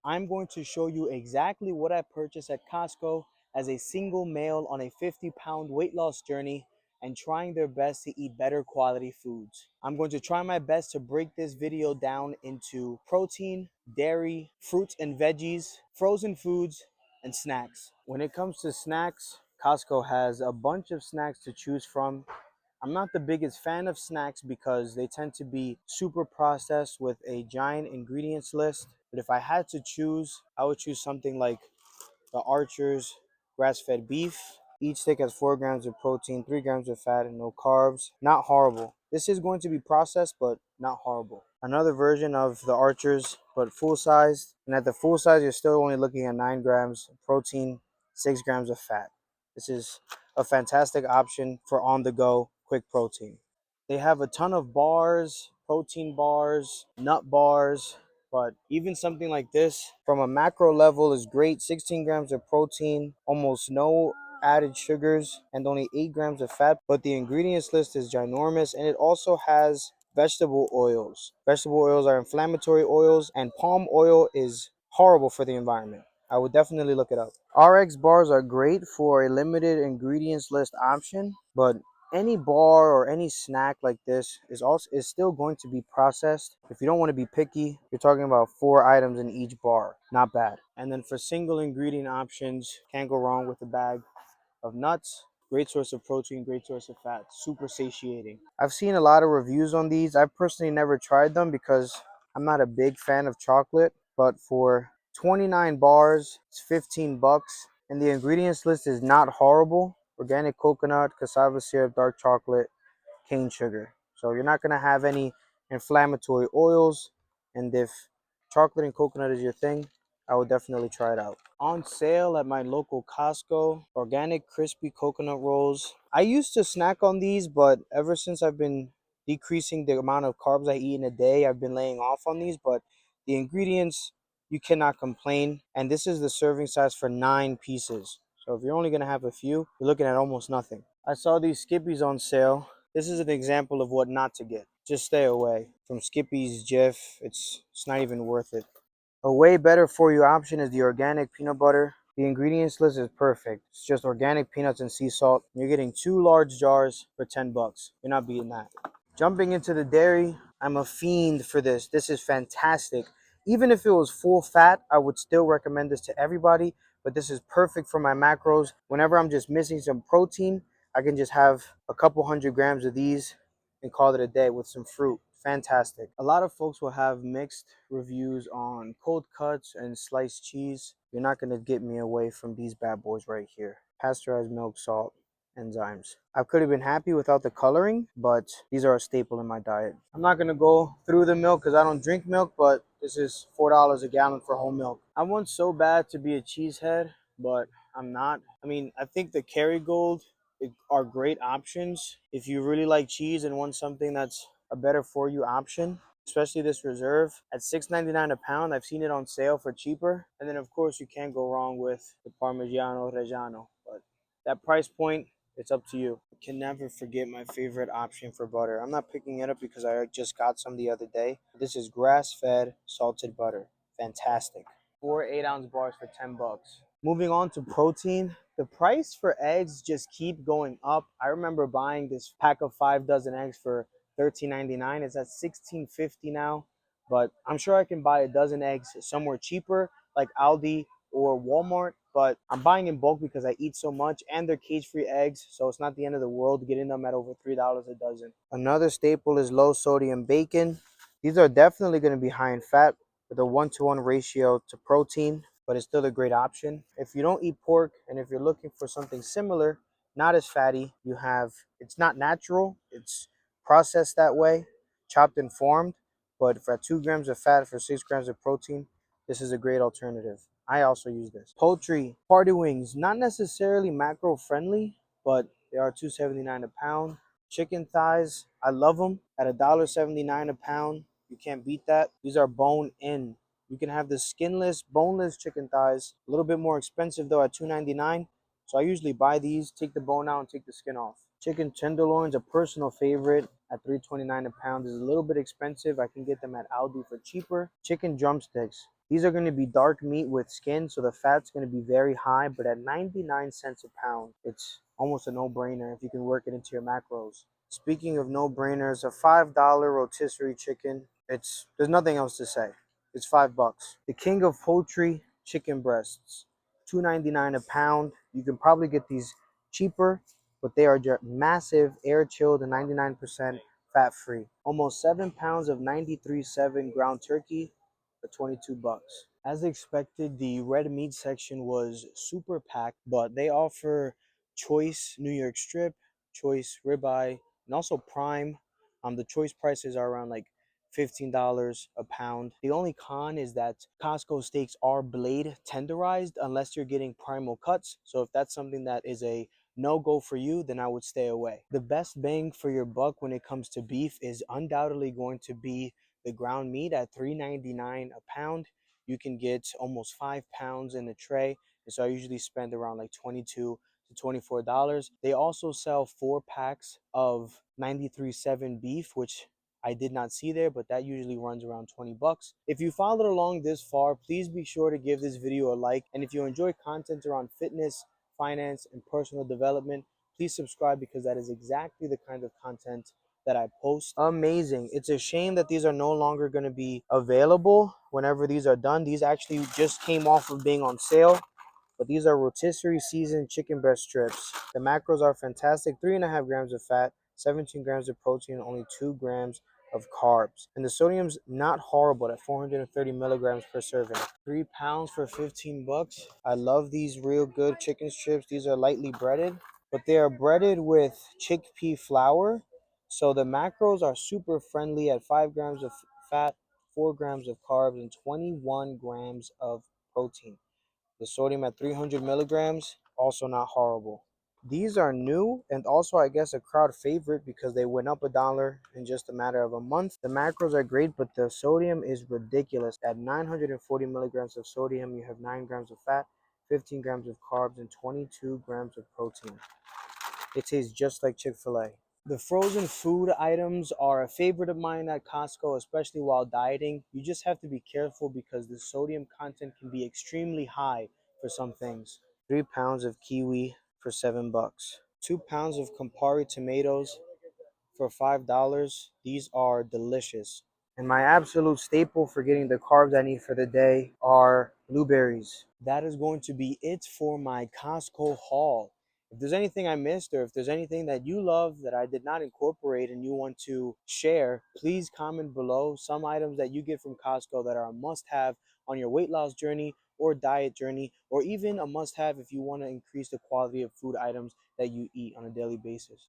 I'm going to show you exactly what I purchased at Costco as a single male on a 50-pound weight loss journey and trying their best to eat better quality foods. I'm going to try my best to break this video down into protein, dairy, fruits and veggies, frozen foods, and snacks. When it comes to snacks, Costco has a bunch of snacks to choose from. I'm not the biggest fan of snacks because they tend to be super processed with a giant ingredients list. But if I had to choose, I would choose something like the Archer's grass-fed beef. Each stick has 4 grams of protein, 3 grams of fat, and no carbs. Not horrible. This is going to be processed, but not horrible. Another version of the Archer's, but full size. And at the full size, you're still only looking at 9 grams of protein, 6 grams of fat. This is a fantastic option for on-the-go quick protein. They have a ton of bars, protein bars, nut bars, but even something like this from a macro level is great. 16 grams of protein, almost no added sugars, and only 8 grams of fat. But the ingredients list is ginormous, and it also has vegetable oils. Vegetable oils are inflammatory oils, and palm oil is horrible for the environment. I would definitely look it up. RX bars are great for a limited ingredients list option, but any bar or any snack like this is still going to be processed. If you don't want to be picky, you're talking about 4 items in each bar. Not bad. And then for single ingredient options, can't go wrong with a bag of nuts. Great source of protein, great source of fat, super satiating. I've seen a lot of reviews on these. I've personally never tried them because I'm not a big fan of chocolate, but for 29 bars, it's 15 bucks, and the ingredients list is not horrible. Organic coconut, cassava syrup, dark chocolate, cane sugar. So you're not going to have any inflammatory oils, and if chocolate and coconut is your thing, I would definitely try it out. On sale at my local Costco, organic crispy coconut rolls. I used to snack on these, but ever since I've been decreasing the amount of carbs I eat in a day, I've been laying off on these, but the ingredients, you cannot complain. And this is the serving size for 9 pieces. So if you're only going to have a few, you're looking at almost nothing. I saw these Skippies on sale. This is an example of what not to get. Just stay away from Skippy's Jif. It's not even worth it. A way better for you option is the organic peanut butter. The ingredients list is perfect. It's just organic peanuts and sea salt. You're getting 2 large jars for 10 bucks. You're not beating that. Jumping into the dairy, I'm a fiend for this. This is fantastic. Even if it was full fat, I would still recommend this to everybody, but this is perfect for my macros. Whenever I'm just missing some protein, I can just have a couple 100 grams of these and call it a day with some fruit. Fantastic. A lot of folks will have mixed reviews on cold cuts and sliced cheese. You're not going to get me away from these bad boys right here. Pasteurized milk, salt, enzymes. I could have been happy without the coloring, but these are a staple in my diet. I'm not going to go through the milk because I don't drink milk, but this is $4 a gallon for whole milk. I want so bad to be a cheesehead, but I'm not. I mean, I think the Kerrygold are great options if you really like cheese and want something that's a better for you option, especially this reserve at $6.99 a pound. I've seen it on sale for cheaper. And then of course you can't go wrong with the Parmigiano Reggiano, but that price point, it's up to you. I can never forget my favorite option for butter. I'm not picking it up because I just got some the other day. This is grass-fed salted butter. Fantastic. 4 8-ounce bars for 10 bucks. Moving on to protein, the price for eggs just keep going up. I remember buying this pack of 5 dozen eggs for $13.99. It's at $16.50 now, but I'm sure I can buy a dozen eggs somewhere cheaper like Aldi or Walmart, but I'm buying in bulk because I eat so much and they're cage-free eggs, so it's not the end of the world getting them at over $3 a dozen. Another staple is low sodium bacon. These are definitely going to be high in fat with a 1-to-1 ratio to protein, but it's still a great option. If you don't eat pork and if you're looking for something similar, not as fatty, you have, it's not natural, it's processed that way, chopped and formed, but for 2 grams of fat for 6 grams of protein, this is a great alternative. I also use this. Poultry, party wings, not necessarily macro friendly, but they are $2.79 a pound. Chicken thighs, I love them at $1.79 a pound. You can't beat that. These are bone in. You can have the skinless, boneless chicken thighs. A little bit more expensive though at $2.99. So I usually buy these, take the bone out, and take the skin off. Chicken tenderloins, a personal favorite at $3.29 a pound is a little bit expensive. I can get them at Aldi for cheaper. Chicken drumsticks. These are going to be dark meat with skin, so the fat's going to be very high, but at 99 cents a pound, it's almost a no-brainer if you can work it into your macros. Speaking of no-brainers, a $5 rotisserie chicken, there's nothing else to say. It's $5. The king of poultry, chicken breasts, $2.99 a pound. You can probably get these cheaper, but they are just massive, air chilled, and 99% fat free. Almost 7 pounds of 93.7 ground turkey for $22. As expected, the red meat section was super packed, but they offer choice New York strip, choice ribeye, and also prime. The choice prices are around like $15 a pound. The only con is that Costco steaks are blade tenderized unless you're getting primal cuts. So if that's something that is a no-go for you, then I would stay away. The best bang for your buck when it comes to beef is undoubtedly going to be the ground meat at $3.99 a pound. You can get almost 5 pounds in a tray. And so I usually spend around like $22 to $24. They also sell 4 packs of 93.7 beef, which I did not see there, but that usually runs around $20. If you followed along this far, please be sure to give this video a like. And if you enjoy content around fitness, finance, and personal development, please subscribe because that is exactly the kind of content that I post. Amazing. It's a shame that these are no longer going to be available whenever these are done. These actually just came off of being on sale. But these are rotisserie seasoned chicken breast strips. The macros are fantastic. 3.5 grams of fat, 17 grams of protein, and only 2 grams of carbs. And the sodium's not horrible at 430 milligrams per serving. 3 pounds for $15. I love these real good chicken strips. These are lightly breaded, but they are breaded with chickpea flour. So the macros are super friendly at 5 grams of fat, 4 grams of carbs, and 21 grams of protein. The sodium at 300 milligrams, also not horrible. These are new and also, I guess, a crowd favorite because they went up $1 in just a matter of a month. The macros are great, but the sodium is ridiculous. At 940 milligrams of sodium, you have 9 grams of fat, 15 grams of carbs, and 22 grams of protein. It tastes just like Chick-fil-A. The frozen food items are a favorite of mine at Costco, especially while dieting. You just have to be careful because the sodium content can be extremely high for some things. 3 pounds of kiwi for $7. 2 pounds of Campari tomatoes for $5. These are delicious. And my absolute staple for getting the carbs I need for the day are blueberries. That is going to be it for my Costco haul. If there's anything I missed or if there's anything that you love that I did not incorporate and you want to share, please comment below some items that you get from Costco that are a must-have on your weight loss journey or diet journey, or even a must-have if you want to increase the quality of food items that you eat on a daily basis.